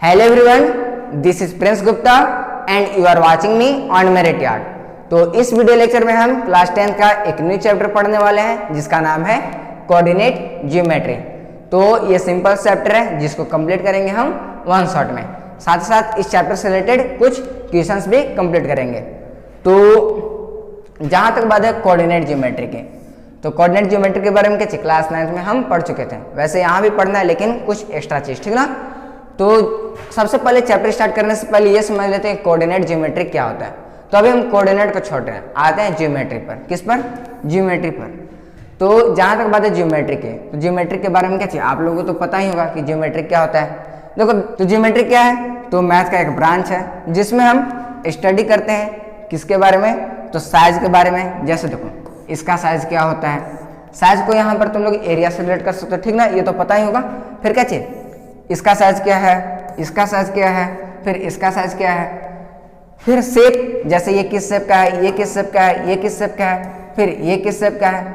Hello everyone, this is Prince Gupta and you are watching me on merit yard. तो इस video lecture में हम class 10 का एक न्यू चैप्टर पढ़ने वाले हैं जिसका नाम है कोऑर्डिनेट ज्योमेट्री। तो ये सिंपल चैप्टर है जिसको कंप्लीट करेंगे हम वन शॉट में। साथ ही साथ इस चैप्टर से रिलेटेड कुछ क्वेश्चंस भी कंप्लीट करेंगे। तो जहाँ तक बात है कोऑर्डिनेट ज्योमेट्री की, तो कोऑर्डिनेट ज्योमेट्री के बारे में क्या क्लास 9 में हम पढ़ चुके थे। वैसे यहाँ भी पढ़ना है लेकिन कुछ एक्स्ट्रा चीज, ठीक ना। तो सबसे पहले चैप्टर स्टार्ट करने से पहले ये समझ लेते हैं कोऑर्डिनेट ज्योमेट्री क्या होता है। तो अभी हम कोऑर्डिनेट को छोड़ रहे हैं, आते हैं ज्योमेट्री पर। किस पर? ज्योमेट्री पर। तो जहाँ तक बात है ज्योमेट्री की, तो ज्योमेट्री के बारे में क्या चाहिए, आप लोगों को तो पता ही होगा कि ज्योमेट्री क्या होता है। देखो, तो ज्योमेट्री क्या है, तो मैथ का एक ब्रांच है जिसमें हम स्टडी करते हैं किसके बारे में, तो साइज के बारे में। जैसे देखो इसका साइज क्या होता है, साइज को यहाँ पर तुम लोग एरिया से रिलेट कर सकते हो, ठीक ना, ये तो पता ही होगा। फिर क्या चाहिए, इसका साइज क्या है, इसका साइज क्या है, फिर इसका साइज क्या है, फिर शेप, जैसे ये किस शेप का है, ये किस शेप का है, ये किस शेप का है, फिर ये किस शेप का है,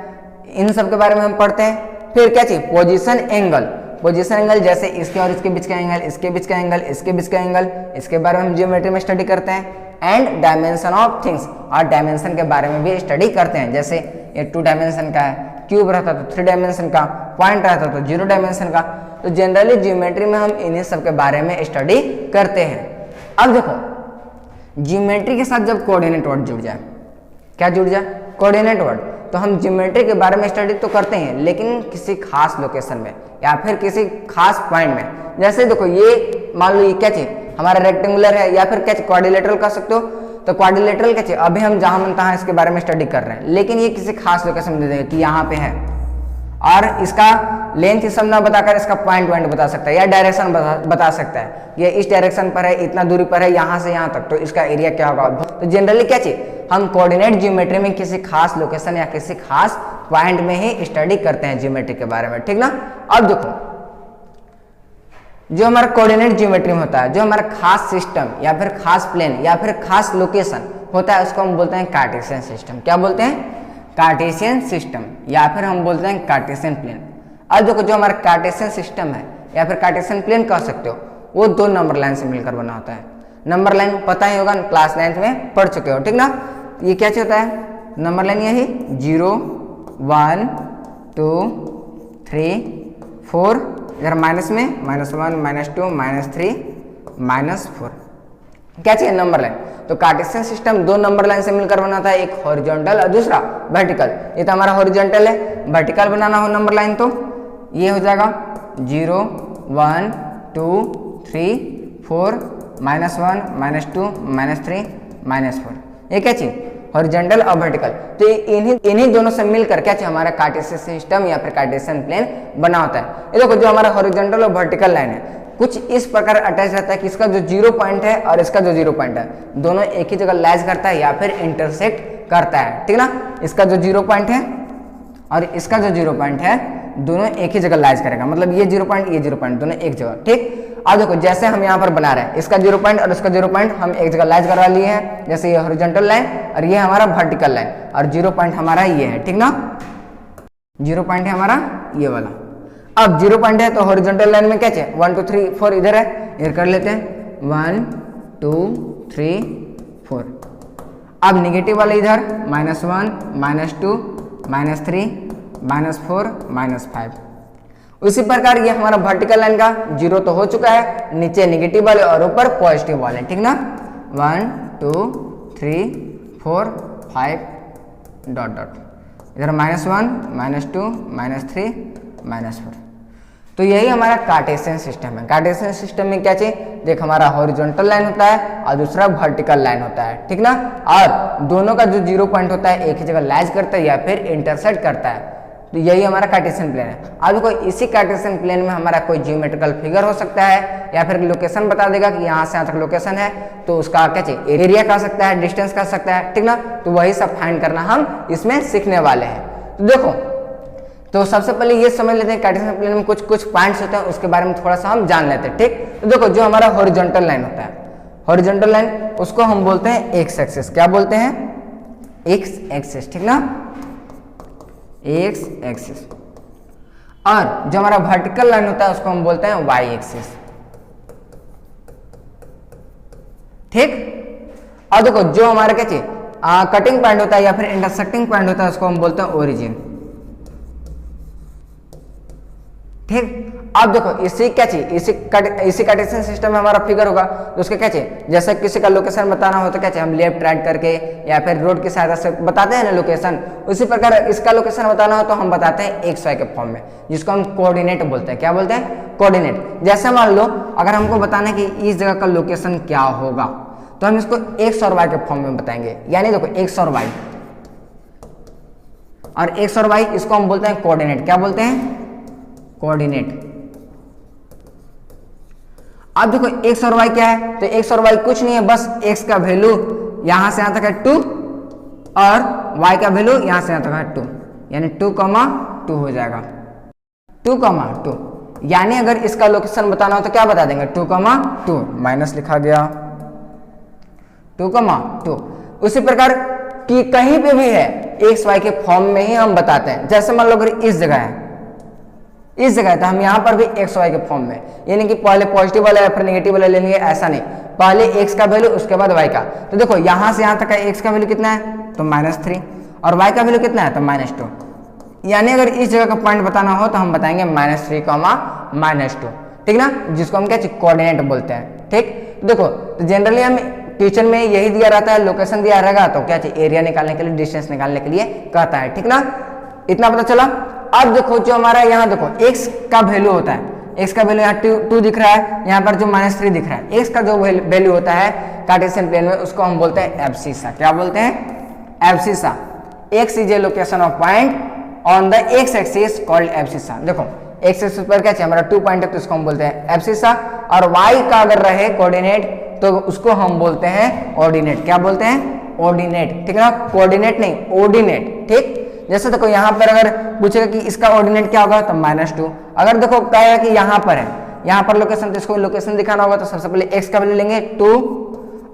इन सब के बारे में हम पढ़ते हैं। फिर क्या चाहिए, पोजीशन एंगल। पोजीशन एंगल जैसे इसके और इसके बीच का एंगल, इसके बीच का एंगल, इसके बीच का एंगल, इसके बारे में हम ज्योमेट्री में स्टडी करते हैं। एंड डायमेंशन ऑफ थिंग्स, और डायमेंशन के बारे में भी स्टडी करते हैं। जैसे ये 2 डायमेंशन का है, क्यूब रहता तो 3 डायमेंशन का, पॉइंट रहता तो 0 डायमेंशन का। तो जनरली ज्योमेट्री में हम इन्हीं सब के बारे में स्टडी करते हैं। अब देखो, ज्योमेट्री के साथ जब कोऑर्डिनेट वर्ड जुड़ जाए, क्या जुड़ जाए, कोऑर्डिनेट वर्ड, तो हम ज्योमेट्री के बारे में स्टडी तो करते हैं लेकिन किसी खास लोकेशन में या फिर किसी खास पॉइंट में। जैसे देखो ये मान लो ये क्या चीज हमारा रेक्टेंगुलर है या फिर क्या क्वाड्रिलेटरल कर सकते हो, तो क्वाड्रिलेटरल क्या चीज अभी हम जहां मनता है इसके बारे में स्टडी कर रहे हैं, लेकिन ये किसी खास लोकेशन में दे देंगे कि यहाँ पे है, और इसका लेंथ ही सब ना बताकर इसका पॉइंट बता सकता है या डायरेक्शन बता सकता है, ये इस डायरेक्शन पर है, इतना दूरी पर है, यहाँ से यहाँ तक, तो इसका एरिया क्या होगा। तो जनरली क्या चाहिए, हम कोऑर्डिनेट ज्योमेट्री में किसी खास लोकेशन या किसी खास पॉइंट में ही स्टडी करते हैं ज्योमेट्री के बारे में, ठीक ना। अब देखो, जो हमारा कोऑर्डिनेट ज्योमेट्री में होता है, जो हमारा खास सिस्टम या फिर खास प्लेन या फिर खास लोकेशन होता है, उसको हम बोलते हैं कार्टेशियन सिस्टम। क्या बोलते हैं, कार्टेशियन सिस्टम, या फिर हम बोलते हैं कार्टेशियन प्लेन। अब देखो, जो हमारा कार्टेशियन सिस्टम है या फिर कार्टेशियन प्लेन कह सकते हो, वो 2 नंबर लाइन से मिलकर बना होता है। नंबर लाइन पता ही होगा, क्लास 9 में पढ़ चुके हो, ठीक ना। ये क्या होता है, नंबर लाइन यही 0 1 2 3 4, इधर माइनस में -1 -2 -3 -4, क्या चाहिए, नंबर लाइन। तो कार्टेशियन सिस्टम 2 नंबर लाइन से मिलकर बनाता है, एक हॉरिजॉन्टल और दूसरा वर्टिकल। ये तो हमारा हॉरिजॉन्टल है, वर्टिकल बनाना हो नंबर लाइन तो ये हो जाएगा 0 1 2 3 4 -1 -2 -3 -4। ये क्या चीज, हॉरिजॉन्टल और वर्टिकल। तो इन्हीं दोनों से मिलकर क्या चाहिए, हमारा कार्टेशियन सिस्टम या फिर कार्टेशियन प्लेन बना होता है। ये देखो, जो हमारा हॉरिजॉन्टल और वर्टिकल लाइन है कुछ इस प्रकार अटैच रहता है कि इसका जो 0 पॉइंट है और इसका जो 0 पॉइंट है दोनों एक ही जगह लाइज करता है या फिर इंटरसेक्ट करता है, ठीक ना। इसका जो 0 पॉइंट है और इसका जो 0 पॉइंट है दोनों एक ही जगह लाइज करेगा, मतलब ये 0 पॉइंट ये 0 पॉइंट दोनों एक जगह, ठीक। अब देखो, जैसे हम यहाँ पर बना रहे हैं, इसका 0 पॉइंट और इसका 0 पॉइंट हम एक जगह लाइज करवा लिए हैं, जैसे ये हॉरिजॉन्टल लाइन और ये हमारा वर्टिकल लाइन, और 0 पॉइंट हमारा ये है, ठीक ना। 0 पॉइंट है हमारा ये वाला। अब 0 पॉइंट है तो हॉरिजॉन्टल लाइन में क्या चाहिए, 1 2 3 4 इधर है, इधर कर लेते हैं 1 2 3 4। अब निगेटिव वाले इधर -1 -2 -3 -4 -5। उसी प्रकार ये हमारा वर्टिकल लाइन का 0 तो हो चुका है, नीचे निगेटिव वाले और ऊपर पॉजिटिव वाले, ठीक ना। 1 2 3 4 5 डॉट डॉट, इधर -1 -2 -3 -4। तो यही हमारा कार्टेशियन सिस्टम है। कार्टेशियन सिस्टम में क्या चाहिए, देख हमारा हॉरिजॉन्टल लाइन होता है और दूसरा वर्टिकल लाइन होता है, ठीक ना। और दोनों का जो 0 पॉइंट होता है एक ही जगह लाइज करता है या फिर इंटरसेक्ट करता है। तो यही हमारा कार्टेशियन प्लेन है। अब देखो, इसी कार्टेशियन प्लेन में हमारा कोई ज्योमेट्रिकल फिगर हो सकता है या फिर लोकेशन बता देगा कि यहाँ से यहाँ तक लोकेशन है, तो उसका क्या चाहिए, एरिया कह सकता है, डिस्टेंस कह सकता है, ठीक ना। तो वही सब फाइंड करना हम इसमें सीखने वाले हैं। तो देखो, तो सबसे पहले ये समझ लेते हैं कार्टेशियन प्लेन में कुछ पॉइंट्स होते हैं, उसके बारे में थोड़ा सा हम जान लेते हैं, ठीक। तो देखो, जो हमारा हॉरिजॉन्टल लाइन होता है, हॉरिजॉन्टल लाइन उसको हम बोलते हैं एक्स एक्सिस। क्या बोलते हैं, एक्स एक्सिस, ठीक ना, एक्स एक्सिस। और जो हमारा वर्टिकल लाइन होता है उसको हम बोलते हैं वाई एक्सिस। ठीक। और देखो जो हमारा क्या चाहिए कटिंग पॉइंट होता है या फिर इंटरसेक्टिंग पॉइंट होता है उसको हम बोलते हैं ओरिजिन। ठीक। अब देखो इसी क्या चाहिए इसी कार्टेशियन सिस्टम में हमारा फिगर होगा तो उसका क्या चाहिए, जैसे किसी का लोकेशन बताना हो तो क्या चाहिए हम लेफ्ट राइट करके या फिर रोड की सहायता से बताते हैं ना लोकेशन। उसी प्रकार इसका लोकेशन बताना हो तो हम बताते हैं एक्स वाई के फॉर्म में, जिसको हम कोऑर्डिनेट बोलते हैं। क्या बोलते हैं? कोऑर्डिनेट। जैसे मान लो अगर हमको बताना है कि इस जगह का लोकेशन क्या होगा तो हम इसको एक्स और वाई के फॉर्म में बताएंगे। यानी देखो एक्स और वाई, और एक्स और वाई इसको हम बोलते हैं कोऑर्डिनेट। क्या बोलते हैं? कोऑर्डिनेट। अब देखो एक्स और वाई क्या है, तो एक्स और वाई कुछ नहीं है, बस एक्स का वैल्यू यहां से यहां तक है 2 और वाई का वैल्यू यहां से यहां तक है 2, यानी 2,2 हो जाएगा। 2,2 यानी अगर इसका लोकेशन बताना हो तो क्या बता देंगे 2,2 माइनस लिखा गया 2,2। उसी प्रकार कि कहीं पे भी है एक्स वाई के फॉर्म में ही हम बताते हैं। जैसे मान लो अगर इस जगह है तो हम यहाँ पर भी एक्स वाई के फॉर्म में, यानी कि पहले पॉजिटिव वाला या फिर नेगेटिव वाला लेंगे, ऐसा नहीं, पहले एक्स का वैल्यू उसके बाद वाई का। तो देखो यहाँ से यहाँ तक का एक्स का वैल्यू कितना है तो -3 और वाई का वैल्यू कितना है तो -2। यानी अगर इस जगह का पॉइंट बताना हो तो हम बताएंगे -3, -2, ठीक ना, जिसको हम क्या कोऑर्डिनेट बोलते हैं। ठीक। देखो तो जनरली हम क्वेश्चन में यही दिया रहता है, लोकेशन दिया रहेगा तो क्या चाहिए एरिया निकालने के लिए, डिस्टेंस निकालने के लिए कहता है। ठीक ना, इतना पता चला। अब देखो जो हमारा यहाँ देखो x का वैल्यू होता है, x का वैल्यू यहाँ 2 दिख रहा है, यहाँ पर जो -3 दिख रहा है, x का जो वैल्यू होता है कार्टेशियन प्लेन में उसको हम बोलते हैं एब्सिसा। क्या बोलते हैं? Abscissa. x is a location of point on the x axis called abscissa. देखो x एक्सिस पर क्या चाहिए हमारा 2 पॉइंट है तो इसको हम बोलते हैं एब्सिसा, और y का अगर रहे कोऑर्डिनेट तो उसको हम बोलते हैं ऑर्डिनेट। क्या बोलते हैं? ऑर्डिनेट। ठीक है ना, कोऑर्डिनेट नहीं ऑर्डिनेट। ठीक। जैसे देखो यहाँ पर अगर पूछेगा कि इसका ऑर्डिनेट क्या होगा तो -2। अगर देखो कहेगा कि यहाँ पर है, यहाँ पर लोकेशन, तो इसको लोकेशन दिखाना होगा तो सबसे पहले x का वैल्यू लेंगे 2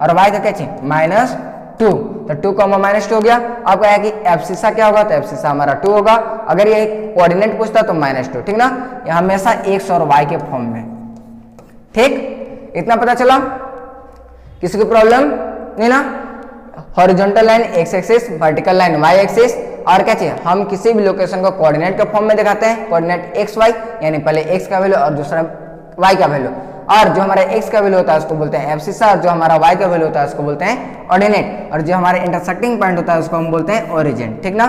और y का क्या चाहिए -2, तो 2, -2 हो गया। अब कहेगा कि एब्सिसा क्या होगा तो एब्सिसा हमारा 2 होगा। अगर ये कोऑर्डिनेट पूछता तो -2। ठीक ना, ये हमेशा x और y के फॉर्म में। ठीक, इतना पता चला, किसी को प्रॉब्लम नहीं ना। Horizontal line x axis, vertical line y axis, और क्या चाहिए हम किसी भी लोकेशन को कोऑर्डिनेट के फॉर्म में दिखाते हैं, कोऑर्डिनेट एक्स वाई, यानी पहले x का वैल्यू और दूसरा y का वैल्यू, और जो हमारा x का वैल्यू होता है उसको बोलते हैं एब्सिसा, और जो हमारा y का वैल्यू होता है उसको बोलते हैं ऑर्डिनेट, और जो हमारे इंटरसेक्टिंग पॉइंट होता है उसको हम बोलते हैं ओरिजिन। ठीक ना।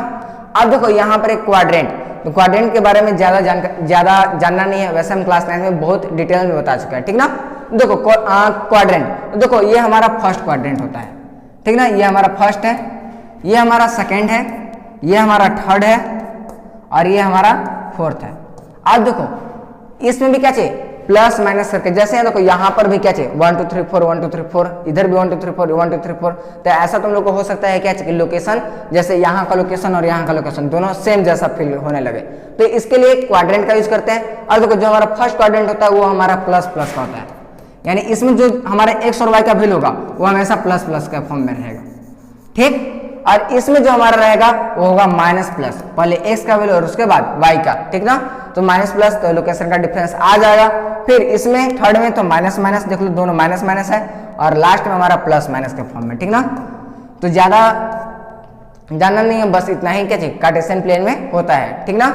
अब देखो यहाँ पर एक क्वाड्रेंट, तो क्वाड्रेंट के बारे में ज्यादा जानना नहीं है, वैसे हम क्लास 9 में बहुत डिटेल में बता चुके हैं। ठीक ना। देखो क्वाड्रेंट, देखो ये हमारा फर्स्ट क्वाड्रेंट होता है। ठीक ना, ये हमारा फर्स्ट है, ये हमारा सेकेंड है, ये हमारा थर्ड है, और ये हमारा फोर्थ है। अब देखो इसमें भी क्या चाहिए प्लस माइनस करके, जैसे देखो यहाँ पर भी क्या चाहिए 1 2 3 4 1 2 3 4, इधर भी 1 2 3 4 1 2 3 4। तो ऐसा तुम लोग को हो सकता है क्या चाहिए लोकेशन, जैसे यहाँ का लोकेशन और यहाँ का लोकेशन दोनों सेम जैसा फील होने लगे, तो इसके लिए क्वाड्रेंट का यूज करते हैं। और देखो जो हमारा फर्स्ट क्वाड्रेंट होता है वो हमारा प्लस प्लस का होता है, यानी इसमें जो हमारा एक्स और वाई का वैल्यू होगा वो हमेशा प्लस प्लस के फॉर्म में रहेगा। ठीक। और इसमें जो हमारा रहेगा वो होगा माइनस प्लस, पहले x का वैल्यू और उसके बाद y का। ठीक ना, तो माइनस प्लस तो लोकेशन का डिफरेंस आ जाएगा। फिर इसमें थर्ड में तो माइनस माइनस देख लो, दोनों माइनस माइनस है, और लास्ट में हमारा प्लस माइनस के फॉर्म में। ठीक ना, तो ज्यादा जानना नहीं है, बस इतना ही क्या चाहिए कार्टेशियन प्लेन में होता है। ठीक ना,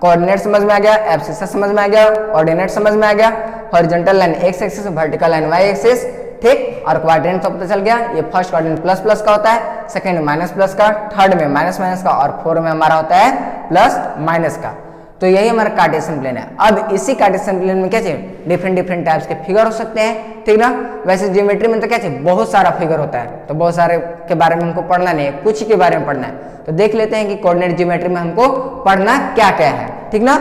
कोऑर्डिनेट समझ में आ गया, एब्सिसा समझ में आ गया, ऑर्डिनेट समझ में आ गया, horizontal line x axis, vertical line y axis. ठीक, और क्वाड्रेंट तो पता चल गया, ये फर्स्ट क्वाड्रेंट प्लस प्लस का होता है, सेकंड में माइनस प्लस का, थर्ड में माइनस माइनस का, और फोर्थ में हमारा होता है प्लस माइनस का। तो यही हमारा कार्टेशियन प्लेन है। अब इसी कार्टेशियन प्लेन में क्या चाहिए डिफरेंट टाइप्स के फिगर हो सकते हैं। ठीक ना, वैसे ज्योमेट्री में तो क्या चाहिए बहुत सारा फिगर होता है, तो बहुत सारे के बारे में हमको पढ़ना नहीं है, कुछ के बारे में पढ़ना है। तो देख लेते हैं कि कोऑर्डिनेट ज्योमेट्री में हमको पढ़ना क्या क्या है। ठीक ना,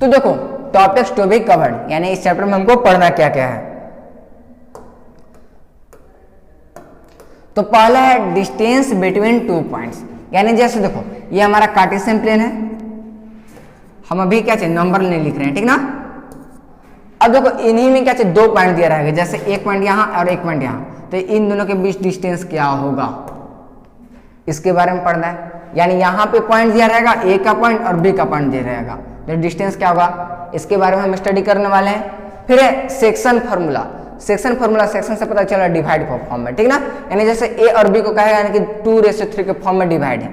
तो देखो टॉपिक्स टू बी कवर्ड, यानी इस चैप्टर में हमको पढ़ना क्या क्या है। तो पहला है डिस्टेंस बिटवीन 2 पॉइंट्स, यानी जैसे देखो ये हमारा कार्टेशियन प्लेन है, हम अभी क्या चाहिए नंबर नहीं लिख रहे हैं। ठीक ना, अब देखो इन्हीं में क्या चाहिए 2 पॉइंट दिया रहेगा, जैसे 1 पॉइंट यहाँ और 1 पॉइंट यहाँ, तो इन दोनों के बीच डिस्टेंस क्या होगा इसके बारे में पढ़ना है। यानी यहाँ पे पॉइंट दिया रहेगा, ए का पॉइंट और बी का पॉइंट दिया रहेगा, तो डिस्टेंस क्या होगा इसके बारे में हम स्टडी करने वाले हैं। फिर है section formula, section formula, section से पता चला डिवाइड फॉर्म में, ठीक ना। यानी जैसे ए और बी को कहेगा यानी कि 2:3 के फॉर्म में डिवाइड है,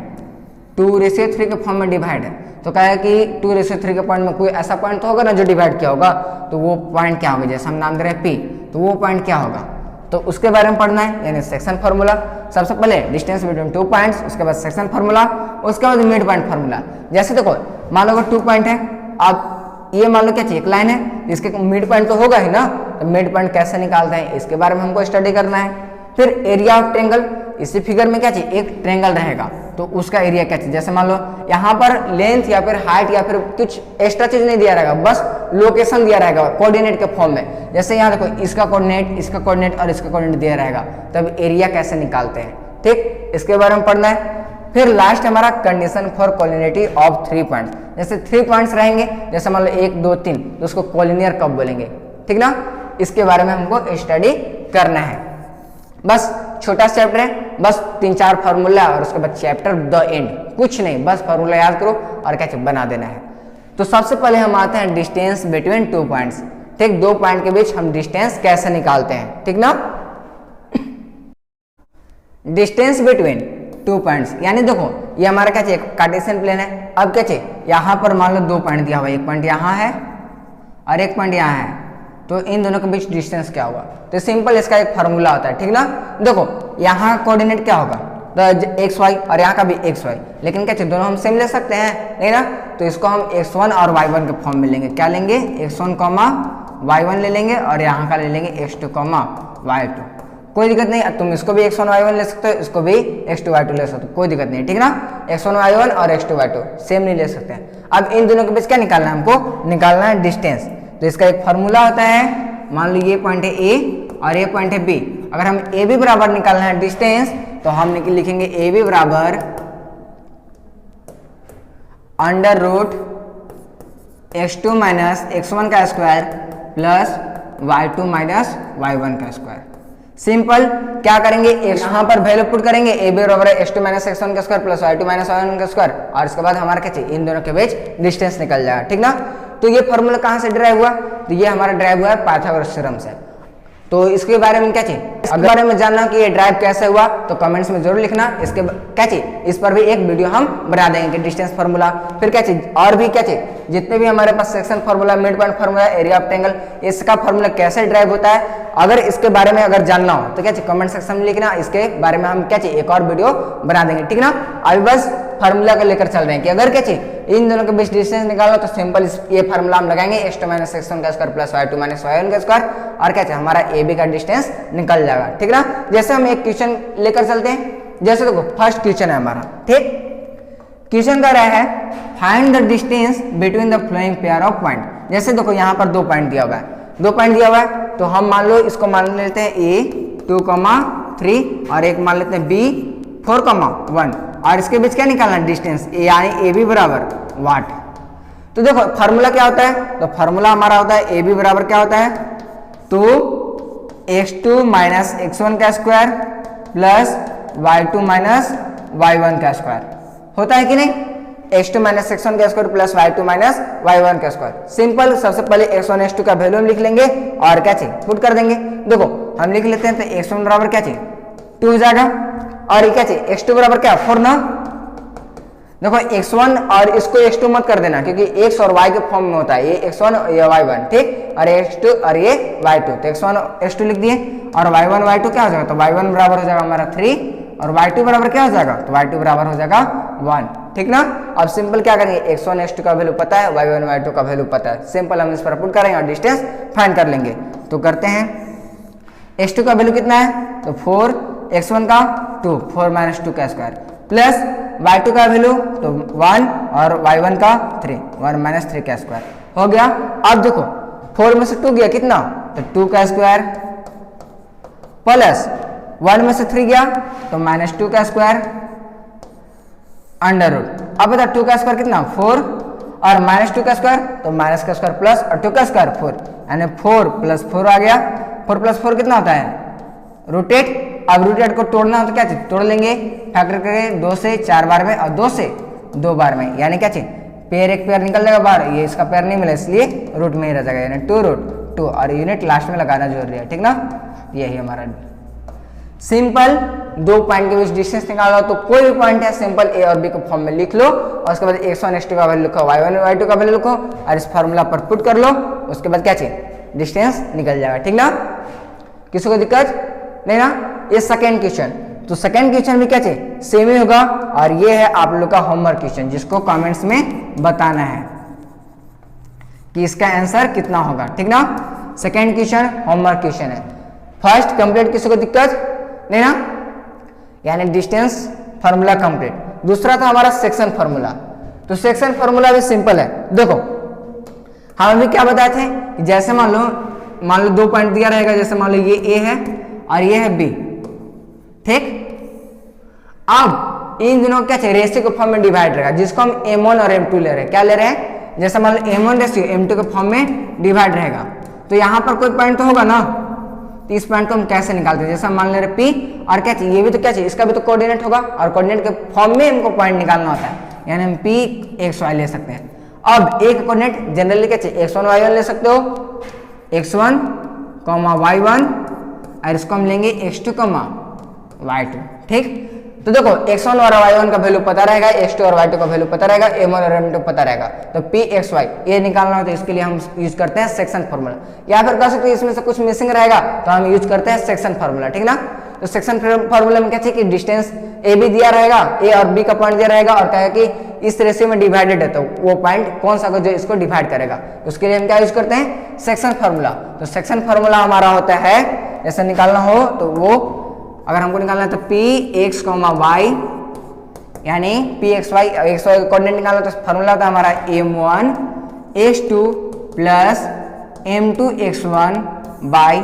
2:3 के फॉर्म में डिवाइड है, तो कहेगा कि 2:3 के पॉइंट में कोई ऐसा पॉइंट तो होगा ना जो डिवाइड किया होगा, तो वो पॉइंट क्या होगा, जैसे हम नाम दे रहे हैं पी, तो वो पॉइंट क्या होगा, तो उसके बारे में पढ़ना है, यानी सेक्शन फार्मूला। सबसे पहले डिस्टेंस बिटवीन 2 पॉइंट्स, उसके बाद सेक्शन फार्मूला, उसके बाद मिड पॉइंट फार्मूला। जैसे देखो मान लो 2 पॉइंट है, अब ये मान लो क्या चाहिए, एक लाइन है, इसके मिड पॉइंट तो होगा ही ना, तो मिड पॉइंट कैसे निकालते हैं इसके बारे में हमको स्टडी करना है। फिर एरिया ऑफ ट्रायंगल, इसी फिगर में क्या चाहिए, एक ट्रायंगल रहेगा तो उसका एरिया क्या चाहिए, जैसे मान लो यहाँ पर लेंथ या फिर हाइट या फिर कुछ एक्स्ट्रा चीज नहीं दिया रहेगा, बस लोकेशन दिया रहेगा कोऑर्डिनेट के फॉर्म में। जैसे यहाँ देखो इसका कोऑर्डिनेट, इसका कोऑर्डिनेट और इसका कोऑर्डिनेट दिया रहेगा, तब एरिया कैसे निकालते हैं, ठीक, इसके बारे में पढ़ना है। फिर लास्ट हमारा condition for collinearity of 3 points, जैसे 3 पॉइंट्स रहेंगे, जैसे मान लो 1 2 3, तो उसको कोलिनियर कब बोलेंगे, ठीक ना, इसके बारे में हमको स्टडी करना है। बस छोटा चैप्टर है, बस 3-4 फार्मूला और उसके बाद चैप्टर द एंड, कुछ नहीं, बस फार्मूला याद करो और क्या बना देना है। तो सबसे पहले हम आते हैं डिस्टेंस बिटवीन 2 पॉइंट्स, ठीक, 2 पॉइंट के बीच हम डिस्टेंस कैसे निकालते हैं, ठीक ना। डिस्टेंस बिटवीन 2 पॉइंट्स, यानी देखो ये हमारा क्या चाहिए, कार्टेशियन प्लेन है। अब क्या चाहिए, यहाँ पर मान लो 2 पॉइंट दिया हुआ है, एक पॉइंट यहाँ है और एक पॉइंट यहाँ है, तो इन दोनों के बीच डिस्टेंस क्या होगा, तो सिंपल इसका एक फार्मूला होता है, ठीक ना। देखो यहाँ कोऑर्डिनेट क्या होगा, तो XY और यहाँ का भी XY, लेकिन क्या चाहिए, दोनों हम सेम ले सकते हैं नहीं ना, तो इसको हम X1 और Y1 के फॉर्म में लेंगे, क्या लेंगे, X1, Y1 ले लेंगे और यहाँ का ले लेंगे X2, Y2, कोई दिक्कत नहीं। तुम इसको भी X1 Y1 ले सकते हो, इसको भी X2 Y2 ले सकते हो, कोई दिक्कत नहीं, ठीक ना। X1 Y1 और X2 Y2 सेम नहीं ले सकते हैं। अब इन दोनों के बीच क्या निकालना है, हमको निकालना है डिस्टेंस। तो इसका एक फार्मूला होता है, मान लो ये पॉइंट है A और ये पॉइंट है B, अगर हम AB बराबर निकालना है डिस्टेंस, तो हम लिखेंगे AB बराबर √X2 माइनस X1 का square plus Y2 minus Y1 का स्क्वायर। सिंपल, क्या करेंगे, यहाँ पर वैल्यू पुट करेंगे, AB बराबर है X2 माइनस X1 का square plus Y2 minus Y1 का स्क्वायर, और इसके बाद हमारा क्या चाहिए, इन दोनों के बीच डिस्टेंस निकल जाएगा, ठीक ना। तो ये फॉर्मूला कहाँ से ड्राइव हुआ, तो ये हमारा ड्राइव हुआ है पाइथागोरस थ्योरम से। तो इसके बारे में क्या चाहिए, इसके बारे में जानना कि ये ड्राइव कैसे हुआ, तो कमेंट्स में जरूर लिखना। इसके क्या चाहिए, इस पर भी एक वीडियो हम बना देंगे, डिस्टेंस फार्मूला। फिर क्या चाहिए, और भी क्या चाहिए, जितने भी हमारे पास section formula, mid point formula, area of triangle, इसका फार्मूला कैसे ड्राइव होता है, अगर इसके बारे में अगर जानना हो तो क्या चाहिए, कमेंट सेक्शन में लिखना, इसके बारे में हम क्या चाहिए एक और वीडियो बना देंगे, ठीक ना। अभी बस फार्मूला को लेकर चल रहे हैं कि अगर क्या चाहिए, इन दोनों के बीच डिस्टेंस निकालना, तो सिंपल ये फार्मूला हम लगाएंगे, X2 माइनस X1 का square plus Y2 minus Y1 का स्क्वायर, और क्या चाहिए, हमारा AB का डिस्टेंस निकल जाएगा, ठीक ना। जैसे हम एक क्वेश्चन लेकर चलते हैं, जैसे देखो फर्स्ट क्वेश्चन है हमारा, ठीक, क्वेश्चन कर रहा है find the distance between the flowing pair of point. जैसे देखो यहाँ पर 2 पॉइंट दिया हुआ है, 2 पॉइंट दिया हुआ है, तो हम मान लो इसको मान लेते हैं A 2, 3 और एक मान लेते हैं B 4, 1, और इसके बीच क्या निकालना है, डिस्टेंस, यानी AB बराबर वाट। तो देखो फार्मूला क्या होता है, तो फार्मूला हमारा होता है AB बराबर क्या होता है, तो X2 माइनस X1 का square plus Y2 minus Y1 का स्क्वायर, होता है कि नहीं, X2 माइनस X1 का square plus Y2 minus Y1 का स्क्वायर। सिंपल, सबसे पहले X1 X2 का वैल्यू हम लिख लेंगे और क्या चाहिए पुट कर देंगे। देखो हम लिख लेते हैं, तो X1 बराबर क्या चाहिए 2 हो जाएगा, और ये क्या चाहिए X2 बराबर क्या 4 ना। देखो X1 और इसको X2 मत कर देना, क्योंकि X और Y के फॉर्म में होता है, ये X1 और ये Y1, ठीक, और X2 और ये Y2, तो X1 X2 लिख दिए, और Y1 Y2 क्या हो जाएगा, तो Y1 बराबर हो जाएगा हमारा 3 और Y2 बराबर क्या हो जाएगा, तो Y2 बराबर हो जाएगा 1, ठीक ना। अब सिंपल क्या करेंगे, X1 X2 का वैल्यू पता है, Y1 Y2 का वैल्यू पता है, सिंपल हम इस पर पुट करेंगे और डिस्टेंस फाइंड कर लेंगे। तो करते हैं, X2 का वैल्यू कितना है, तो 4, X1 का 2, 4 माइनस 2 का स्क्वायर, प्लस Y2 का वैल्यू तो 1 और Y1 का 3, 1 माइनस 3 का स्क्वायर हो गया। अब देखो 4 में से 2 गया कितना, तो 2 का स्क्वायर प्लस 1 में से 3 गया तो माइनस 2 का स्क्वायर अंडर रूट। अब बता 2 का स्क्वायर कितना 4 और माइनस 2 का स्क्वायर तो माइनस का स्क्वायर प्लस और 2 का स्क्वायर 4, यानी 4 प्लस 4 आ गया। 4 प्लस 4 कितना होता है रूटेड। अब रूटेड को तोड़ना हो तो क्या चाहिए, तोड़ लेंगे, फैक्टर करेंगे 2 से 4 बार में और 2 से 2 बार में, यानी क्या चाहिए पेयर एक पेयर निकल जाएगा बाहर, ये इसका पेयर नहीं मिला इसलिए रूट में ही रह जाएगा, यानी 2 रूट 2 और यूनिट लास्ट में लगाना जरूरी है, ठीक ना। यही हमारा सिंपल दो पॉइंट के बीच डिस्टेंस निकालो तो कोई भी पॉइंट है सिंपल ए और बी के फॉर्म में लिख लो और उसके बाद x1 x2 का वैल्यू लिखो, y1 y2 का वैल्यू लिखो और इस फार्मूला पर पुट कर लो, उसके बाद क्या चाहिए डिस्टेंस निकल जाएगा, ठीक ना। किसी को दिक्कत नहीं ना। ये सेकंड क्वेश्चन, तो सेकंड क्वेश्चन भी क्या चाहिए सेम ही होगा और ये है आप लोग का होमवर्क क्वेश्चन जिसको कमेंट्स में बताना है कि इसका आंसर कितना होगा, ठीक ना। सेकंड क्वेश्चन होमवर्क क्वेश्चन है। फर्स्ट कंप्लीट, किसी को दिक्कत नहीं ना, यानी डिस्टेंस फार्मूला कंप्लीट। दूसरा था हमारा सेक्शन फार्मूला, तो सेक्शन फार्मूला भी सिंपल है। देखो हम अभी क्या बताए थे कि जैसे मान लो दो पॉइंट दिया रहेगा, जैसे मान लो ये ए है और ये है बी, ठीक। अब इन दोनों क्या चाहिए रेशियो के फॉर्म में डिवाइड रहेगा जिसको हम m1 और m2 ले रहे हैं। क्या ले रहे हैं, जैसे मान लो m1 रेशियो m2 के फॉर्म में डिवाइड रहेगा, तो यहाँ पर कोई पॉइंट तो होगा ना, तो इस पॉइंट को हम कैसे निकालते हैं, जैसे हम मान ले रहे P और क्या चाहिए ये भी तो क्या चाहिए इसका भी तो कोऑर्डिनेट होगा और कोऑर्डिनेट के फॉर्म में हमको पॉइंट निकालना होता है, यानी हम P x y ले सकते हैं। अब एक कोऑर्डिनेट जनरली क्या चाहिए x1 y1 ले सकते हो, x1 y1 और इसको हम लेंगे x2 y2, ठीक। तो देखो x1 और y1 का वैल्यू पता रहेगा, x2 और y2 का वैल्यू पता रहेगा, m1 और m2 पता रहेगा, तो p x y ये निकालना हो तो इसके लिए हम यूज करते हैं सेक्शन फार्मूला, या फिर कह सकते हैं इसमें से कुछ मिसिंग रहेगा तो हम यूज करते हैं सेक्शन फार्मूला, ठीक ना। तो सेक्शन फार्मूला में क्या चाहिए कि डिस्टेंस ए बी दिया रहेगा, ए और बी का पॉइंट दिया रहेगा और कहेगा कि इस रेशियो में डिवाइडेड है तो वो पॉइंट कौन सा जो इसको डिवाइड करेगा, उसके लिए हम क्या यूज करते हैं सेक्शन फार्मूला। तो सेक्शन फार्मूला हमारा होता है जैसे निकालना हो तो वो अगर हमको निकालना है तो p x, y यानी p x y कोऑर्डिनेट निकालना तो फार्मूला होता है हमारा m1 x2 plus m2 x1 by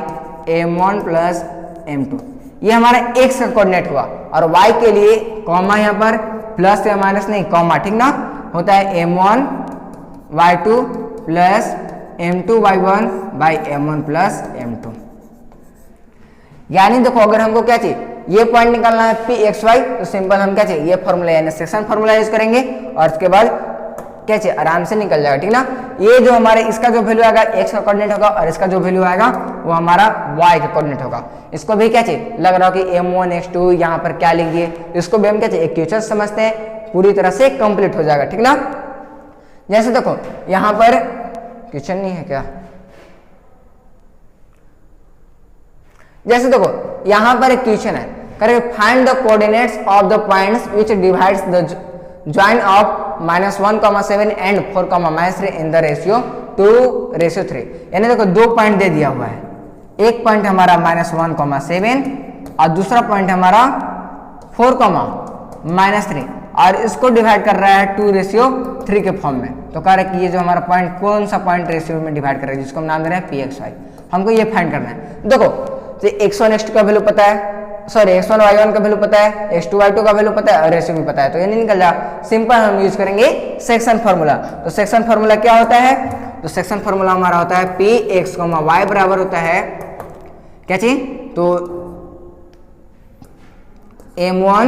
m1 plus m2, ये हमारा x का कोऑर्डिनेट हुआ और y के लिए कॉमा यहाँ पर प्लस या माइनस नहीं कॉमा, ठीक ना, होता है m1 y2 plus m2 y1 by m1 plus m2। यानी देखो अगर हमको क्या चाहिए ये पॉइंट निकालना है p x y तो सिंपल हम क्या चाहिए ये फॉर्मूला यानी सेक्शन फार्मूला यूज करेंगे और उसके बाद क्या चाहिए आराम से निकल जाएगा, ठीक ना। ये जो हमारे इसका जो वैल्यू आएगा x का कोऑर्डिनेट होगा और इसका जो वैल्यू आएगा वो हमारा y का कोऑर्डिनेट होगा। इसको भी क्या चाहिए लग रहा हो कि m1 x2 यहाँ पर क्या लिख दिए, इसको भी हम क्या चाहिए एक क्वेश्चन समझते हैं पूरी तरह से कंप्लीट हो जाएगा, ठीक ना। जैसे देखो यहाँ पर क्वेश्चन नहीं है क्या, जैसे देखो यहाँ पर एक क्वेश्चन है correct find the coordinates of the points which divides the join of -1,7 and 4,3 in the ratio 2:3। यानी देखो दो पॉइंट दे दिया हुआ है, एक पॉइंट हमारा -1,7 और दूसरा पॉइंट हमारा 4,3 और इसको डिवाइड कर रहा है 2:3 के फॉर्म में। तो कह रहा है कि ये जो हमारा पॉइंट कौन सा पॉइंट रेशियो में डिवाइड कर रहा है जिसको हम नाम दे रहे हैं p x y, हमको ये फाइंड करना है। देखो तो x1 x2 का वैल्यू पता है, सॉरी x1 y1 का वैल्यू पता है, x2 y2 का वैल्यू पता है और रेशियो भी पता है, तो ये नहीं निकल जाए। सिंपल हम यूज करेंगे सेक्शन फार्मूला। तो सेक्शन फार्मूला क्या होता है, तो सेक्शन फार्मूला हमारा होता है p x, y बराबर होता है क्या चीज, तो m1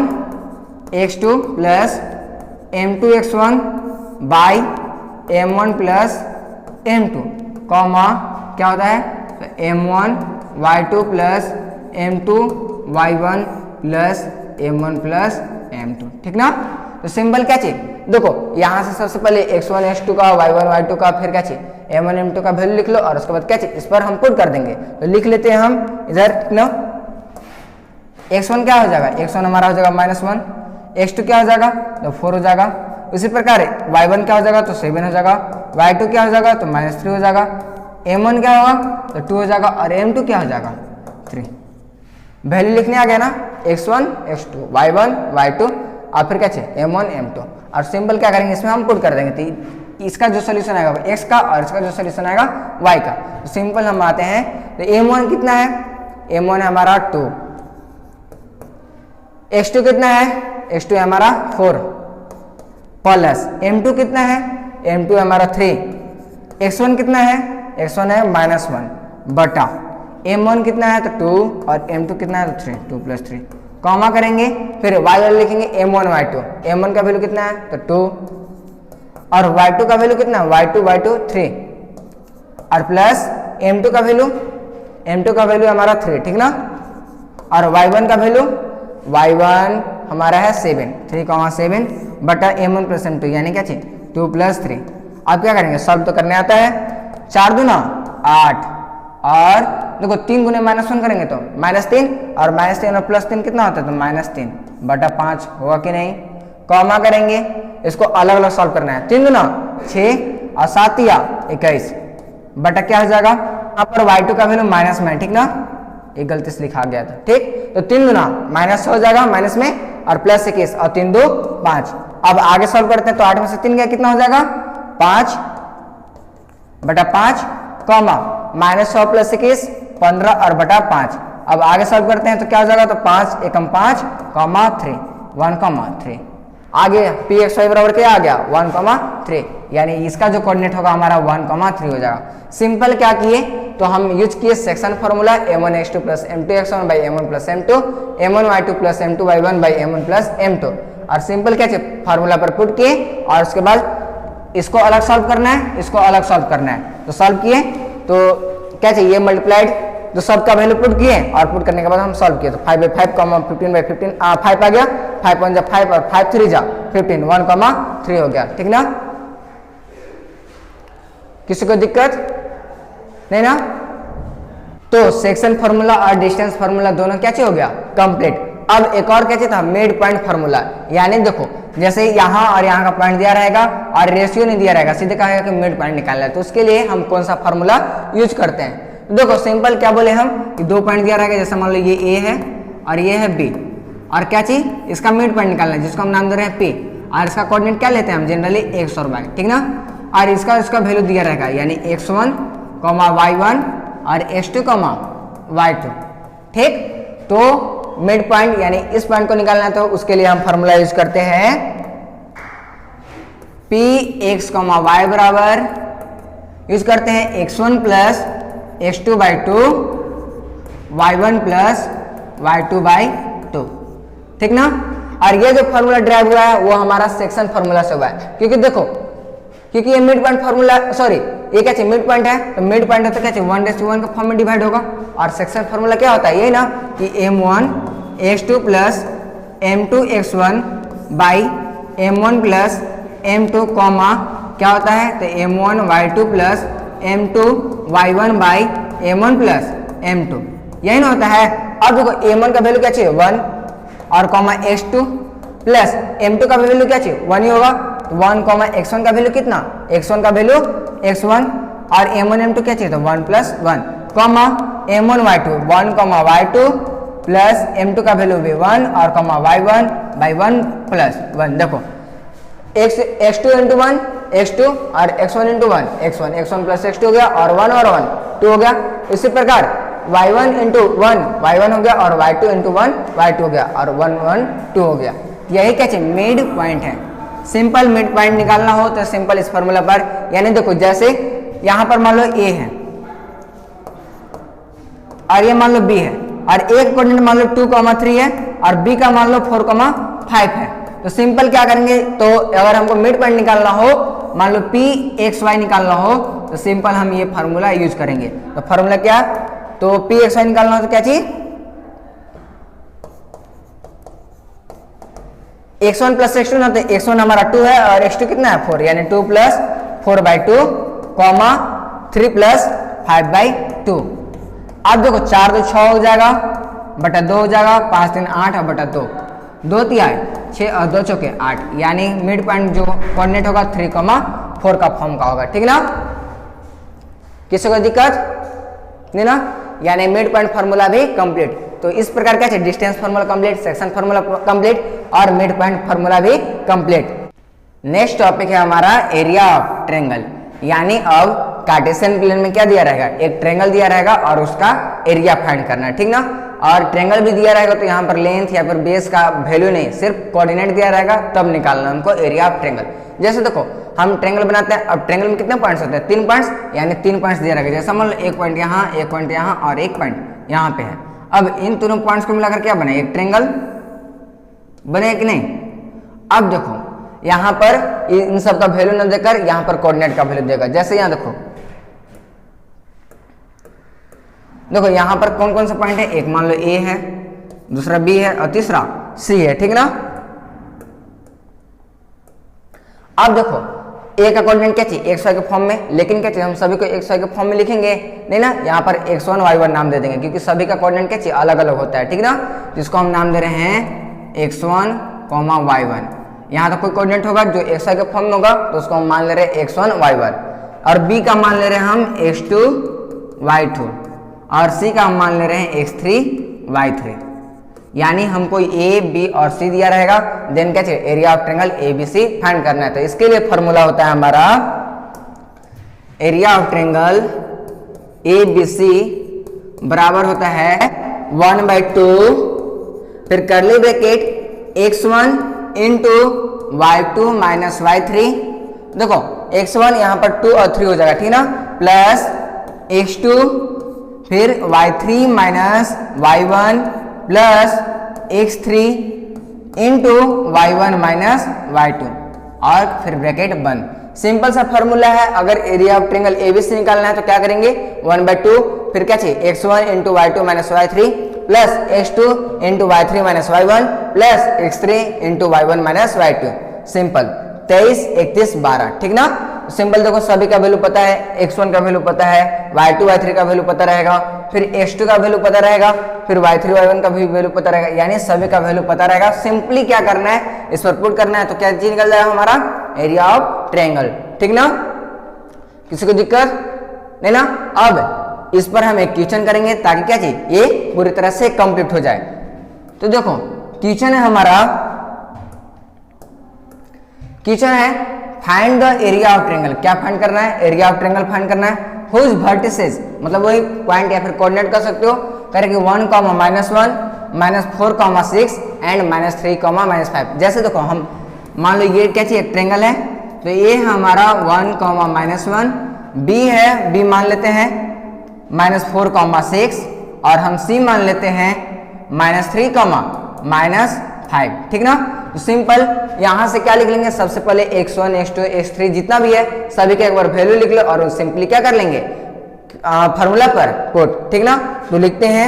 x2 plus m2 x1 by m1 plus m2 comma क्या होता है तो m1 y2 plus m2 y1 plus m1 plus m2, ठीक ना। तो सिंपल क्या चाहिए देखो यहाँ से सबसे पहले x1 x2 का y1 y2 का फिर क्या चाहिए m1 m2 का वैल्यू लिख लो और उसके बाद क्या चाहिए इस पर हम पुट कर देंगे। तो लिख लेते हैं हम इधर ना, x1 क्या हो जाएगा x1 हमारा हो जाएगा -1, x2 क्या हो जाएगा तो 4 हो जाएगा, उसी प्रकार y1 क्या हो जाएगा तो 7 हो जाएगा, y2 क्या हो जाएगा तो -3 हो जाएगा, m1 क्या होगा तो 2 हो जाएगा और m2 क्या हो जाएगा 3। वैल्यू लिखने आ गया ना x1 x2 y1 y2 और फिर क्या चाहिए m1 m2 और सिंपल क्या करेंगे इसमें हम पुट कर देंगे तो इसका जो सोल्यूशन आएगा x का और इसका जो सोल्यूशन आएगा y का। तो सिंपल हम आते हैं तो m1 कितना है, m1 है हमारा 2, x2 कितना है x2 है हमारा 4 प्लस m2 कितना है m2 है हमारा 3, x1 कितना है x1 है -1 बटा m1 कितना है तो 2 और m2 कितना है तो 3, 2 + 3 कॉमा करेंगे फिर y वाले लिखेंगे m1 y2, m1 का वैल्यू कितना है तो 2 और y2 का वैल्यू कितना है y2 3 और प्लस m2 का वैल्यू हमारा 3, ठीक ना, और y1 का वैल्यू y1 हमारा है 7, 3,7 बटा m1 प्लस m2 यानी क्या चाहिए 2 प्लस 3। अब क्या करेंगे, सॉल्व तो करने आता है, 4 दूना 8 और देखो 3 गुने -1 करेंगे तो -3 और -3 और +3 कितना होता है तो -3 बटा 5 होगा कि नहीं। कॉमा करेंगे, इसको अलग अलग सॉल्व करना है, 3 दूना 6 और 7 या 21 बटा क्या हो जाएगा, यहाँ पर y2 का वैल्यू माइनस में, ठीक ना, एक गलती से लिखा गया था, ठीक। तो 3 गुना माइनस हो जाएगा माइनस में और प्लस 21 और 3 2 5। अब आगे सॉल्व करते हैं तो 8 में से 3 गया कितना हो जाएगा 5 बटा 5 कॉमा -100 प्लस 21 15 और बटा 5। अब आगे सॉल्व करते हैं तो क्या हो जाएगा, तो 5 एकम 5 कॉमा 3 1,3 आगे pxy बराबर क्या आ गया 1,3 यानी इसका जो कोऑर्डिनेट होगा हमारा 1,3 हो जाएगा। सिंपल क्या किए तो हम यूज किए section formula m1x2 plus m2x1 by m1 plus m2 m1y2 plus m2y1 by m1 plus m2 और सिंपल क्या चाहिए फार्मूला पर पुट किए और उसके बाद इसको अलग सॉल्व करना है, इसको अलग सॉल्व करना है। तो सॉल्व किए तो क्या चाहिए मल्टीप्लाइड तो सबका वैल्यू पुट किए और पुट करने के बाद हम सॉल्व किए तो 5/5 15/15 5 आ गया, 5 1 जा 5 और 5 3 जा 15 1,3 हो गया, ठीक ना। किसी को दिक्कत नहीं ना। तो सेक्शन फार्मूला और डिस्टेंस फार्मूला दोनों क्या चाहिए हो गया कंप्लीट। अब एक और क्या चाहिए था मिड पॉइंट फार्मूला, यानी देखो जैसे यहाँ और यहाँ का पॉइंट दिया रहेगा और रेशियो नहीं दिया रहेगा, सीधे कहेगा कि मिड पॉइंट निकालना है, तो उसके लिए हम कौन सा फार्मूला यूज करते हैं। तो देखो सिंपल क्या बोले हम कि 2 पॉइंट दिया रहेगा, जैसे मान लो ये ए है और ये है बी और क्या चाहिए इसका मिड पॉइंट निकालना है जिसको हम नाम दे रहे हैं पी और इसका कोऑर्डिनेट क्या लेते हैं हम जनरली x और y, ठीक ना। और इसका वैल्यू दिया रहेगा यानी x1, y1 और x2, y2, ठीक। तो मिड पॉइंट यानी इस पॉइंट को निकालना है तो उसके लिए हम फार्मूला यूज करते हैं px, y बराबर यूज करते हैं x1 plus x2 by 2 y1 plus y2 by 2, ठीक ना। और ये जो फार्मूला ड्राइव हुआ है वो हमारा सेक्शन फार्मूला से हुआ है, क्योंकि देखो क्योंकि ये मिड पॉइंट फार्मूला सॉरी ये क्या चाहिए मिड पॉइंट है, तो मिड पॉइंट है तो क्या चाहिए 1:1 का फॉर्म में डिवाइड होगा और सेक्शन फार्मूला क्या होता है ये ना कि m1 x2 plus m2 x1 by m1 plus m2 comma क्या होता है तो m1 y2 plus m2 y1 by m1 plus m2 यही ना होता है। अब देखो m1 का वैल्यू क्या चाहिए 1 और कॉमा x2 प्लस m2 का वैल्यू क्या चाहिए 1 ही होगा, तो 1 कॉमा x1 का वैल्यू कितना x1 का वैल्यू x1 और m1 m2 क्या चाहिए तो 1 plus 1 comma m1 y2 1 comma y2 plus m2 का वैल्यू भी 1 और कॉमा y1 बाई 1 प्लस 1। देखो x2 इंटू 1 x2 और x1 into 1 x1 plus x2 हो गया और 1 और 1 2 हो गया। इसी प्रकार y1 इंटू 1 y1 हो गया और y2 इंटू 1 y2 हो गया और 1 1 2 हो गया। यही क्या चाहिए मिड पॉइंट है। सिंपल मिड पॉइंट निकालना हो तो सिंपल इस फॉर्मूला पर, यानी देखो जैसे यहाँ पर मान लो a है और ये मान लो b है और एक कोऑर्डिनेट मान लो 2,3 है और b का मान लो 4,5 है। तो सिंपल क्या करेंगे तो अगर हमको मिड पॉइंट निकालना हो मान लो pxy निकालना हो तो सिंपल हम ये फार्मूला यूज करेंगे। तो फार्मूला क्या तो pxy निकालना हो तो क्या चाहिए x1 प्लस x2 ना, तो x1 हमारा 2 है और x2 कितना है 4 यानी 2 प्लस 4/2 कॉमा 3 प्लस 5/2। अब देखो 4 तो 6 हो जाएगा बटा 2 हो जाएगा 5 3 8 और बटा 2 2 3 6 और 2 चौके 8 यानी मिड पॉइंट जो कोऑर्डिनेट होगा 3,4 का फॉर्म का होगा, ठीक ना। किसी को दिक्कत नहीं ना, यानी मिड पॉइंट फार्मूला भी कंप्लीट। तो इस प्रकार क्या चाहिए distance formula complete, section formula complete और मिड पॉइंट फार्मूला भी कंप्लीट। नेक्स्ट टॉपिक है हमारा एरिया ऑफ ट्रायंगल, यानी अब कार्टेशियन प्लेन में क्या दिया रहेगा एक ट्रायंगल दिया रहेगा और उसका एरिया फाइंड करना है, ठीक ना। और ट्रायंगल भी दिया रहेगा तो यहाँ पर लेंथ या फिर बेस का वैल्यू नहीं सिर्फ कोऑर्डिनेट दिया रहेगा तब निकालना हमको एरिया ऑफ ट्रायंगल। जैसे देखो हम ट्रायंगल बनाते हैं, अब ट्रायंगल में कितने पॉइंट्स होते हैं 3 पॉइंट्स, यानी 3 पॉइंट्स दिया रहेगा। जैसा मान लो एक पॉइंट यहाँ एक पॉइंट यहाँ और एक पॉइंट यहाँ पे है। अब इन दोनों पॉइंट्स को मिलाकर क्या बने एक ट्रायंगल बने कि नहीं। अब देखो यहाँ पर इन सब का वैल्यू न देकर यहाँ पर कोऑर्डिनेट का वैल्यू देगा। जैसे यहाँ देखो देखो यहाँ पर कौन कौन सा पॉइंट है, एक मान लो ए है, दूसरा बी है और तीसरा सी है, ठीक ना। अब देखो ए का कोऑर्डिनेट क्या चाहिए, XY के फॉर्म में, लेकिन क्या चाहिए हम सभी को XY के फॉर्म में लिखेंगे नहीं ना, यहाँ पर x1 y1 नाम दे देंगे क्योंकि सभी का कोऑर्डिनेट क्या चाहिए अलग अलग होता है, ठीक ना। जिसको हम नाम दे रहे हैं x1, y1। यहाँ तो कोई कोऑर्डिनेट होगा जो XY के फॉर्म में होगा तो उसको हम मान ले रहे हैं x1 y1, और b का मान ले रहे हैं हम x2 y2, और c का हम मान ले रहे हैं x3 y3। यानी हमको ए बी और सी दिया रहेगा, देन क्या चाहिए area of triangle ABC find करना है। तो इसके लिए फॉर्मूला होता है हमारा एरिया ऑफ ट्रायंगल ABC बराबर होता है 1/2 फिर करली bracket x1 into y2 minus y3। देखो x1 यहाँ पर 2 और 3 हो जाएगा, ठीक ना, प्लस x2 फिर y3 minus y1 plus x3 into y1 minus y2 और फिर ब्रैकेट बंद। सिंपल सा फॉर्मूला है। अगर एरिया ऑफ ट्रायंगल ABC निकालना है तो क्या करेंगे 1/2 फिर क्या चाहिए x1 into y2 minus y3 plus x2 into y3 minus y1 plus x3 into y1 minus y2। Simple 23, 31, 12, ठीक ना। सिंपल देखो सभी का वैल्यू पता है, x1 का वैल्यू पता है, y2 y3 का वैल्यू पता रहेगा, फिर x2 का वैल्यू पता रहेगा, फिर y3 y1 का भी वैल्यू पता रहेगा, यानी सभी का वैल्यू पता रहेगा। सिंपली क्या करना है इस पर पुट करना है तो क्या चीज निकल जाएगा हमारा एरिया ऑफ ट्रायंगल, ठीक ना। किसी को दिक्कत नहीं ना। अब इस पर हम एक क्वेश्चन करेंगे ताकि क्या चीज ये पूरी तरह से कंप्लीट हो जाए। तो देखो क्वेश्चन है हमारा, क्वेश्चन है find the area of triangle. क्या फाइंड करना है, एरिया ऑफ ट्रायंगल फाइंड करना है। हुज वर्टिसेस मतलब वही पॉइंट या फिर कोऑर्डिनेट कर सकते हो, करेंगे 1, -1, -4, 6 एंड -3, -5। जैसे देखो हम मान लो ये क्या चाहिए ट्रायंगल है तो ये हमारा 1, -1, बी है, बी मान लेते हैं -4, 6 और हम सी मान लेते हैं -3, -5, ठीक ना। तो सिंपल यहां से क्या लिख लेंगे, सबसे पहले x1 x2 x3 जितना भी है सभी का एक बार वैल्यू लिख लो और सिंपली क्या कर लेंगे फार्मूला पर पुट, ठीक ना। तो लिखते हैं,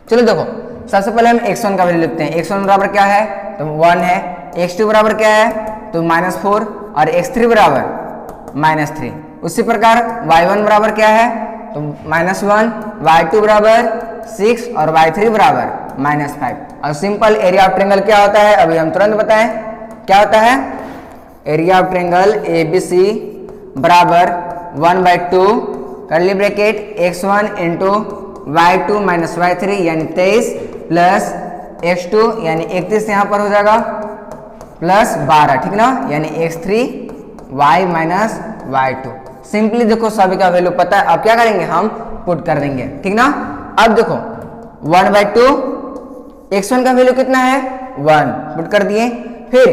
चलो देखो सबसे पहले हम x1 का वैल्यू लिखते हैं। x1 बराबर क्या है तो 1 है, x2 बराबर क्या है तो -4 और x3 बराबर -3। उसी प्रकार y1 बराबर क्या है तो -1, y2 बराबर 6 और y3 बराबर -5। और सिंपल एरिया ऑफ ट्रायंगल क्या होता है अभी हम तुरंत बताएं क्या होता है। एरिया ऑफ ट्रायंगल ABC बराबर 1/2 curly bracket x1 into y2 minus y3 यानी 23 प्लस x2 यानी 31 यहाँ पर हो जाएगा प्लस 12, ठीक ना, यानी x3 y minus y2। Simply देखो सभी का वैल्यू पता है, अब क्या करेंगे हम पुट कर देंगे, ठीक ना। अब देखो 1/2 x1 का वैल्यू कितना है 1 पुट कर दिए, फिर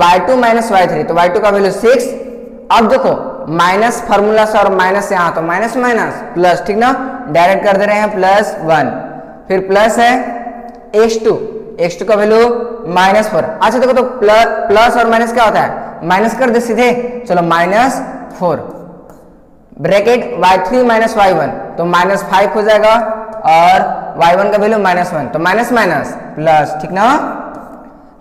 y2 माइनस y3 तो y2 का वैल्यू 6। अब देखो माइनस फार्मूला से और माइनस यहाँ तो माइनस माइनस प्लस, ठीक ना, डायरेक्ट कर दे रहे हैं +1, फिर प्लस है x2 का वैल्यू -4। अच्छा देखो तो प्लस और माइनस क्या होता है माइनस कर दे सीधे, चलो -4 ब्रैकेट y3 माइनस y1 तो -5 हो जाएगा और y1 का वैल्यू -1 तो माइनस माइनस प्लस, ठीक ना।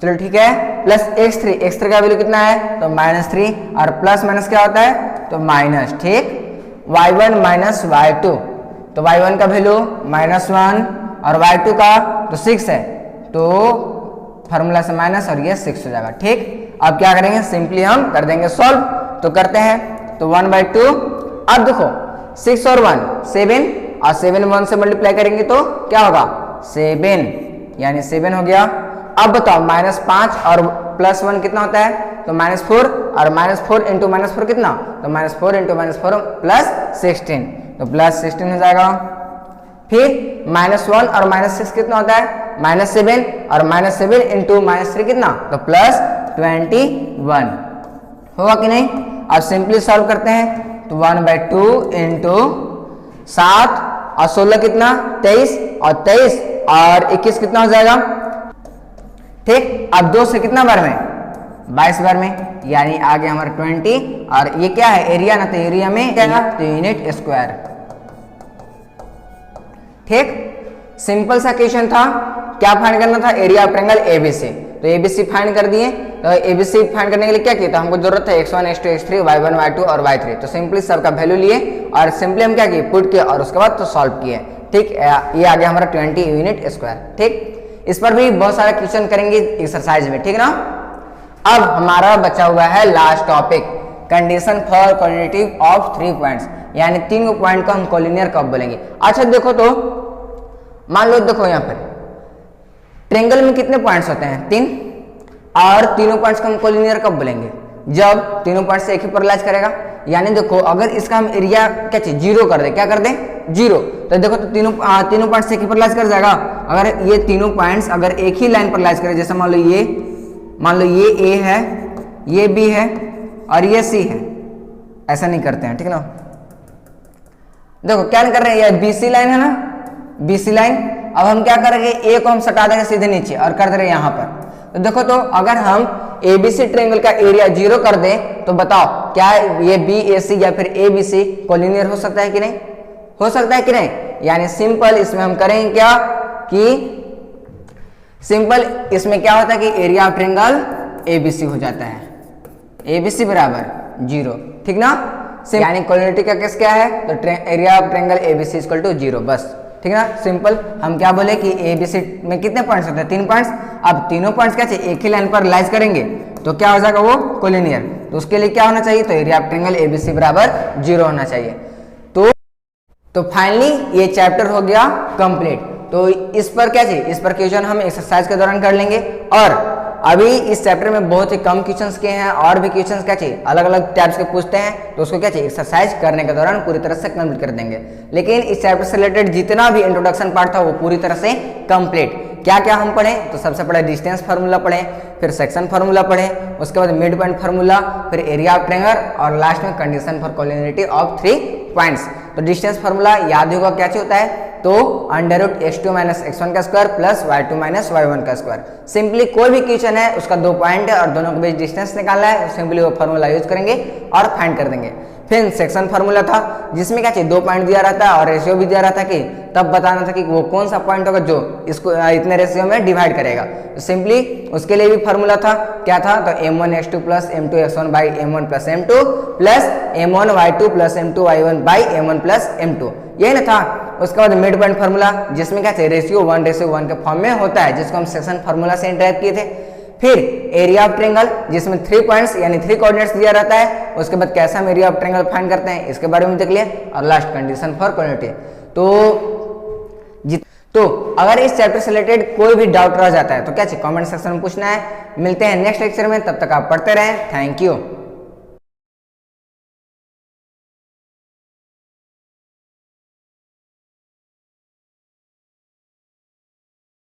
चलो ठीक है, प्लस x3 का वैल्यू कितना है तो -3 और प्लस माइनस क्या होता है तो माइनस, ठीक। y1 माइनस y2 तो y1 का वैल्यू -1 और y2 का तो 6 है तो फार्मूला से माइनस और ये 6 हो जाएगा, ठीक। अब क्या करेंगे सिंपली हम कर देंगे सॉल्व, तो करते हैं तो 1/2। अब देखो 6 और 1 7 और 7 1 से मल्टीप्लाई करेंगे तो क्या होगा 7 यानी 7 हो गया। अब बताओ -5 और +1 कितना होता है तो -4 और -4 इंटू -4 कितना तो -4 इंटू -4 +16 तो +16 हो जाएगा। फिर -1 और -6 कितना होता है -7 और -7 इंटू -3 कितना तो +21 होगा कि नहीं। अब सिंपली सॉल्व करते हैं तो 1/2 इंटू 7 और 16 कितना 23 और 23 और 21 कितना हो जाएगा, ठीक। अब 2 से कितना बार में 22 बार में, यानी आगे हमारा 20 और ये क्या है एरिया ना तो एरिया में क्या तो यूनिट स्क्वायर, ठीक, सिंपल सा क्वेश्चन था। क्या फाइंड करना था? Area of triangle ABC. तो एबीसी फाइंड कर दिए। तो एबीसी फाइंड करने के लिए क्या किया था? हमको जरूरत है x1 x2 x3 y1 y2 और y3। तो सिंपली सबका वैल्यू लिए और सिंपली हम क्या किए? पुट किए और उसके बाद तो सॉल्व किए। ठीक, ये आ गया हमारा 20 यूनिट स्क्वायर। ठीक, इस पर भी बहुत सारे क्वेश्चन करेंगे एक्सरसाइज में, ठीक ना। अब हमारा बचा हुआ है last topic, condition for collinearity of 3 points, यानी 3 पॉइंट को हम कोलिनियर कब बोलेंगे। अच्छा देखो, तो मान लो देखो यहाँ पर ट्रायंगल में कितने पॉइंट्स होते हैं? 3, और तीनों पॉइंट्स को हम कोलिनियर कब बोलेंगे? जब तीनों पॉइंट से एक ही पैरेललाइज करेगा। यानी देखो अगर इसका हम एरिया क्या चाहिए? 0 कर दे। क्या कर दें? 0। तो देखो तो तीनों पॉइंट से एक ही पैरेललाइज कर जाएगा। अगर ये तीनों पॉइंट्स अगर एक ही लाइन पैरेललाइज करे, जैसे मान लो ये ए है, ये बी है और ये सी है, ऐसा नहीं करते हैं, ठीक ना। देखो क्या नहीं कर रहे हैं, ये बीसी लाइन है ना, बीसी लाइन। अब हम क्या करेंगे? ए को हम सटा देंगे सीधे नीचे और कर देंगे यहाँ पर। तो देखो तो अगर हम एबीसी ट्रायंगल का एरिया 0 कर दें तो बताओ क्या ये बीएसी या फिर एबीसी कोलिनियर हो सकता है कि नहीं? हो सकता है कि नहीं? यानी सिंपल इसमें हम करेंगे क्या कि सिंपल इसमें क्या होता है कि एरिया ऑफ ट्रायंगल एबीसी हो जाता है, एबीसी बराबर 0, ठीक ना। यानी कोलिनिटी का केस क्या है? तो area of triangle ABC equal to 0, बस, ठीक ना। सिंपल हम क्या बोले कि एबीसी में कितने पॉइंट्स होते हैं? 3 पॉइंट्स। अब तीनों पॉइंट्स क्या चाहिए? एक ही लाइन पर लाइज करेंगे तो क्या हो जाएगा? वो कोलिनियर। तो उसके लिए क्या होना चाहिए? तो एरिया ऑफ ट्रायंगल एबीसी बराबर 0 होना चाहिए। तो फाइनली ये चैप्टर हो गया कंप्लीट। तो इस पर क्या चाहिए? इस पर क्वेश्चन हम एक्सरसाइज के दौरान कर लेंगे। और अभी इस चैप्टर में बहुत ही कम क्वेश्चंस के हैं, और भी क्वेश्चंस क्या चाहिए अलग अलग टाइप्स के पूछते हैं, तो उसको क्या चाहिए? एक्सरसाइज करने के दौरान पूरी तरह से कंप्लीट कर देंगे। लेकिन इस चैप्टर से रिलेटेड जितना भी इंट्रोडक्शन पार्ट था वो पूरी तरह से कंप्लीट। क्या क्या हम पढ़े? तो सबसे पहले डिस्टेंस फार्मूला पढ़े, फिर सेक्शन फार्मूला पढ़े, उसके बाद मिड पॉइंट फार्मूला, फिर एरिया ऑफ ट्रायंगल और लास्ट में condition for collinearity of 3 points. तो डिस्टेंस फार्मूला याद होगा क्या होता है? तो √x2 - x1 का स्क्वायर प्लस y2 - y1 का स्क्वायर। सिंपली कोई भी क्वेश्चन है उसका 2 पॉइंट है और दोनों के बीच डिस्टेंस निकालना है, सिंपली वो फार्मूला यूज करेंगे और फाइंड कर देंगे। फिर सेक्शन फार्मूला था जिसमें क्या चाहिए? 2 पॉइंट दिया रहता है और रेशियो भी दिया रहता है कि तब बताना था कि वो कौन सा पॉइंट होगा जो इसको इतने रेशियो में डिवाइड करेगा। तो सिंपली उसके लिए भी फार्मूला था, क्या था? तो m1x2 + m2x1 by m1 + m2 plus m1y2 + m2y1 by m1 + m2, यही ना था। उसके बाद मिड पॉइंट फार्मूला जिसमें क्या चाहिए? रेशियो 1:1 के फॉर्म में होता है, जिसको हम सेक्शन फार्मूला से इंटरैक्ट किए थे। फिर एरिया ऑफ ट्रायंगल जिसमें 3 पॉइंट्स यानी 3 कोऑर्डिनेट्स दिया रहता है, उसके बाद कैसे हम एरिया ऑफ ट्रायंगल फाइंड करते हैं इसके बारे में देख लिया। और लास्ट कंडीशन फॉर कोलिनिटी। तो अगर इस चैप्टर से रिलेटेड कोई भी डाउट रह जाता है तो क्या चाहिए? कमेंट सेक्शन में पूछना है। मिलते हैं नेक्स्ट लेक्चर में, तब तक आप पढ़ते रहें। Thank you.